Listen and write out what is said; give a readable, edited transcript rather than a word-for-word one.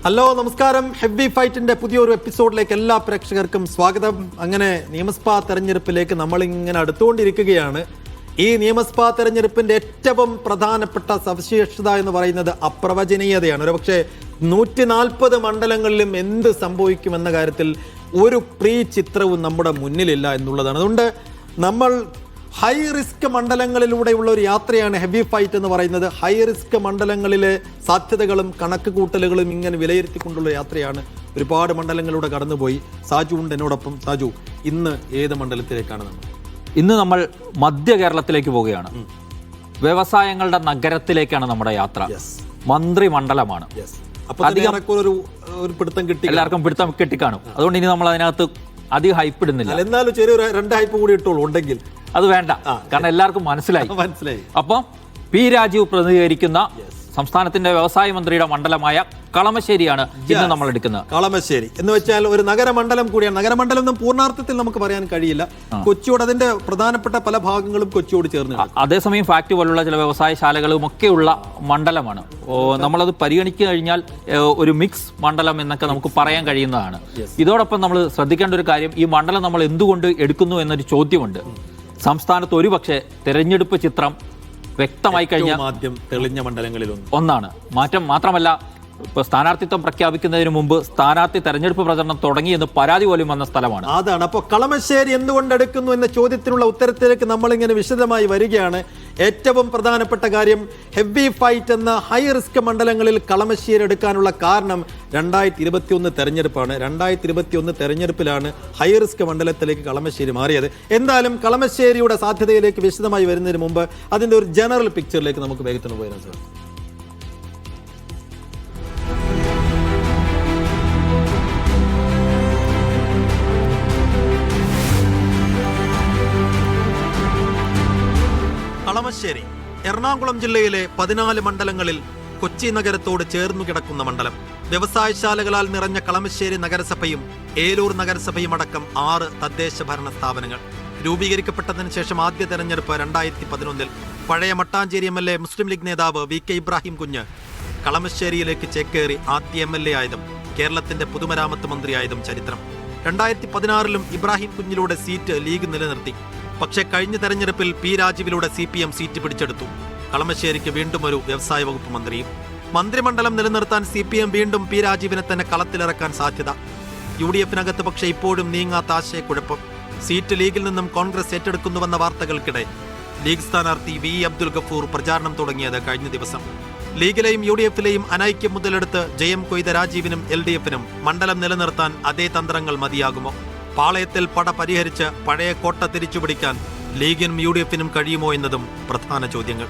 Hello നമസ്കാരം. Heavy ഫൈറ്റിന്റെ പുതിയൊരു എപ്പിസോഡിലേക്ക് എല്ലാ പ്രേക്ഷകർക്കും സ്വാഗതം. അങ്ങനെ നിയമസഭാ തെരഞ്ഞെടുപ്പിലേക്ക് നമ്മളിങ്ങനെ അടുത്തുകൊണ്ടിരിക്കുകയാണ്. ഈ നിയമസഭാ തെരഞ്ഞെടുപ്പിന്റെ ഏറ്റവും പ്രധാനപ്പെട്ട സവിശേഷത എന്ന് പറയുന്നത് അപ്രവചനീയതയാണ്. ഒരുപക്ഷെ 140 മണ്ഡലങ്ങളിലും എന്ത് സംഭവിക്കുമെന്ന കാര്യത്തിൽ ഒരു പ്രീ ചിത്രവും നമ്മുടെ മുന്നിലില്ല എന്നുള്ളതാണ്. അതുകൊണ്ട് നമ്മൾ ഹൈ റിസ്ക് മണ്ഡലങ്ങളിലൂടെയുള്ള ഒരു യാത്രയാണ് ഹെവി ഫൈറ്റ് എന്ന് പറയുന്നത്. ഹൈ റിസ്ക് മണ്ഡലങ്ങളിലെ സാധ്യതകളും കണക്ക് കൂട്ടലുകളും ഇങ്ങനെ വിലയിരുത്തിക്കൊണ്ടുള്ള യാത്രയാണ്. ഒരുപാട് മണ്ഡലങ്ങളിലൂടെ കടന്നുപോയി. സാജു ഉണ്ട് എന്നോടൊപ്പം. സാജു, ഇന്ന് ഏത് മണ്ഡലത്തിലേക്കാണ് നമ്മൾ? ഇന്ന് നമ്മൾ മധ്യ കേരളത്തിലേക്ക് പോവുകയാണ്. വ്യവസായങ്ങളുടെ നഗരത്തിലേക്കാണ് നമ്മുടെ യാത്ര. മന്ത്രിമണ്ഡലമാണ്. എല്ലാവർക്കും പിടുത്തം കിട്ടിക്കാണും. അതുകൊണ്ട് ഇനി നമ്മൾ അതിനകത്ത് അധികം ഹൈപ്പ് ഇടുന്നില്ല. എന്നാലും ചെറിയൊരു 2 ഹൈപ്പ് കൂടി ഇട്ടോളൂ ഉണ്ടെങ്കിൽ. അത് വേണ്ട, കാരണം എല്ലാവർക്കും മനസ്സിലായി. അപ്പം പി രാജീവ് പ്രതിനിധീകരിക്കുന്ന സംസ്ഥാനത്തിന്റെ വ്യവസായ മന്ത്രിയുടെ മണ്ഡലമായ കളമശ്ശേരിയാണ് ഇന്ന് നമ്മൾ എടുക്കുന്നത്. കളമശ്ശേരി എന്ന് വെച്ചാൽ ഒരു നഗരമണ്ഡലം കൂടിയാണ്. നഗരമണ്ഡലം എന്നും പൂർണ്ണാർത്ഥത്തിൽ നമുക്ക് പറയാൻ കഴിയില്ല. കൊച്ചിയോട് അതിന്റെ പ്രധാനപ്പെട്ട പല ഭാഗങ്ങളും കൊച്ചിയോട് ചേർന്ന്. അതേസമയം ഫാക്ടറി പോലുള്ള ചില വ്യവസായശാലകളും ഒക്കെയുള്ള മണ്ഡലമാണ്. നമ്മളത് പരിഗണിച്ചു കഴിഞ്ഞാൽ ഒരു മിക്സ് മണ്ഡലം എന്നൊക്കെ നമുക്ക് പറയാൻ കഴിയുന്നതാണ്. ഇതോടൊപ്പം നമ്മൾ ശ്രദ്ധിക്കേണ്ട ഒരു കാര്യം, ഈ മണ്ഡലം നമ്മൾ എന്തുകൊണ്ട് എടുക്കുന്നു എന്നൊരു ചോദ്യമുണ്ട്. സംസ്ഥാനത്ത് ഒരുപക്ഷെ തെരഞ്ഞെടുപ്പ് ചിത്രം വ്യക്തമായി കഴിഞ്ഞ തെളിഞ്ഞ മണ്ഡലങ്ങളിൽ ഒന്നാണ്. മാറ്റം മാത്രമല്ല, ഇപ്പോൾ സ്ഥാനാർത്ഥിത്വം പ്രഖ്യാപിക്കുന്നതിന് മുമ്പ് സ്ഥാനാർത്ഥി തെരഞ്ഞെടുപ്പ് പ്രചരണം തുടങ്ങിയെന്ന് പരാതി പോലും വന്ന സ്ഥലമാണ്. അതാണ്. അപ്പോൾ കളമശ്ശേരി എന്തുകൊണ്ട് എടുക്കുന്നു എന്ന ചോദ്യത്തിനുള്ള ഉത്തരത്തിലേക്ക് നമ്മളിങ്ങനെ വിശദമായി വരികയാണ്. ഏറ്റവും പ്രധാനപ്പെട്ട കാര്യം, ഹെവി ഫൈറ്റ് എന്ന ഹൈ റിസ്ക് മണ്ഡലങ്ങളിൽ കളമശ്ശേരി എടുക്കാനുള്ള കാരണം 2021 തെരഞ്ഞെടുപ്പാണ്. 2021 തെരഞ്ഞെടുപ്പിലാണ് ഹൈ റിസ്ക് മണ്ഡലത്തിലേക്ക് കളമശ്ശേരി മാറിയത്. എന്തായാലും കളമശ്ശേരിയുടെ സാധ്യതയിലേക്ക് വിശദമായി വരുന്നതിന് മുമ്പ് അതിൻ്റെ ഒരു ജനറൽ പിക്ചറിലേക്ക് നമുക്ക് വേഗത്തിൽ പോയാൽ സാർ. കളമശ്ശേരി എറണാകുളം ജില്ലയിലെ 14 മണ്ഡലങ്ങളിൽ കൊച്ചി നഗരത്തോട് ചേർന്നു കിടക്കുന്ന മണ്ഡലം. വ്യവസായശാലകളാൽ നിറഞ്ഞ കളമശ്ശേരി നഗരസഭയും ഏലൂർ നഗരസഭയും അടക്കം 6 തദ്ദേശ ഭരണ സ്ഥാപനങ്ങൾ. രൂപീകരിക്കപ്പെട്ടതിന് ശേഷം ആദ്യ തെരഞ്ഞെടുപ്പ് 2011. പഴയ മട്ടാഞ്ചേരി MLA മുസ്ലിം ലീഗ് നേതാവ് VK ഇബ്രാഹിം കുഞ്ഞ് കളമശ്ശേരിയിലേക്ക് ചേക്കേറി ആദ്യ MLA ആയതും കേരളത്തിന്റെ പൊതുമരാമത്ത് മന്ത്രിയായതും ചരിത്രം. 2016 ഇബ്രാഹിം കുഞ്ഞിലൂടെ സീറ്റ് ലീഗ് നിലനിർത്തി. പക്ഷേ കഴിഞ്ഞ തെരഞ്ഞെടുപ്പിൽ പി രാജീവിലൂടെ CPM സീറ്റ് പിടിച്ചെടുത്തു. കളമശ്ശേരിക്ക് വീണ്ടും ഒരു വ്യവസായ വകുപ്പ് മന്ത്രിയും. മന്ത്രിമണ്ഡലം നിലനിർത്താൻ CPM വീണ്ടും പി രാജീവിനെ തന്നെ കളത്തിലിറക്കാൻ സാധ്യത. UDF-നകത്ത് പക്ഷേ ഇപ്പോഴും നീങ്ങാത്ത ആശയക്കുഴപ്പം. സീറ്റ് ലീഗിൽ നിന്നും കോൺഗ്രസ് ഏറ്റെടുക്കുന്നുവെന്ന വാർത്തകൾക്കിടെ ലീഗ് സ്ഥാനാർത്ഥി VE അബ്ദുൽ ഗഫൂർ പ്രചാരണം തുടങ്ങിയത് കഴിഞ്ഞ ദിവസം. ലീഗിലെയും UDF-ലെയും അനൈക്യം മുതലെടുത്ത് ജയം കൊയ്ത രാജീവിനും LDF-നും മണ്ഡലം നിലനിർത്താൻ അതേ തന്ത്രങ്ങൾ മതിയാകുമോ? പാളയത്തിൽ പട പരിഹരിച്ച് പഴയ കോട്ട തിരിച്ചുപിടിക്കാൻ ലീഗിനും UDF-നും കഴിയുമോ എന്നതും പ്രധാന ചോദ്യങ്ങൾ.